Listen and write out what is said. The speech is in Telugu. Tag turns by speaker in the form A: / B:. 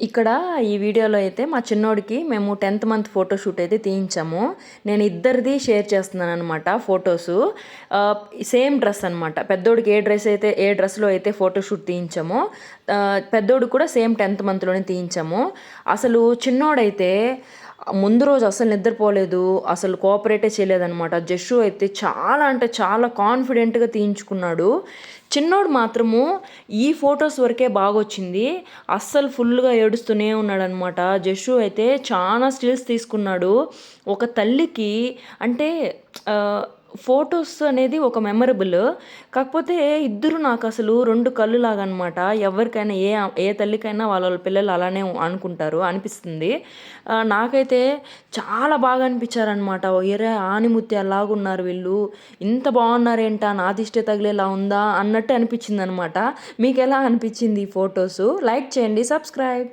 A: ఇక్కడ ఈ వీడియోలో అయితే మా చిన్నోడికి మేము 10th మంత్ ఫోటోషూట్ అయితే తీయించాము. నేను ఇద్దరిది షేర్ చేస్తున్నాను అనమాట ఫొటోసు. సేమ్ డ్రెస్ అనమాట. పెద్దోడికి ఏ డ్రెస్లో అయితే ఫోటోషూట్ తీయించామో పెద్దోడు కూడా సేమ్ 10th మంత్లోనే తీయించాము. అసలు చిన్నోడైతే ముందు రోజు అసలు నిద్రపోలేదు, అసలు కోఆపరేటే చేయలేదనమాట. జస్సు అయితే చాలా అంటే చాలా కాన్ఫిడెంట్గా తీయించుకున్నాడు. చిన్నోడు మాత్రము ఈ ఫొటోస్ వరకే బాగా వచ్చింది, అస్సలు ఫుల్గా ఏడుస్తూనే ఉన్నాడనమాట. జస్సు అయితే చాలా స్టిల్స్ తీసుకున్నాడు. ఒక తల్లికి అంటే ఫొటోస్ అనేది ఒక మెమరబుల్. కాకపోతే ఇద్దరు నాకు అసలు రెండు కళ్ళు లాగా అనమాట. ఎవరికైనా ఏ తల్లికైనా వాళ్ళ పిల్లలు అలానే అనిపిస్తుంది. నాకైతే చాలా బాగా అనిపించారనమాట. ఎరే ఆనిముత్యాలాగున్నారు వీళ్ళు, ఇంత బాగున్నారేంటా, నా దిష్టే తగిలేలా ఉందా అన్నట్టు అనిపించింది అనమాట. మీకు ఎలా అనిపించింది ఈ ఫొటోస్? లైక్ చేయండి, సబ్స్క్రైబ్.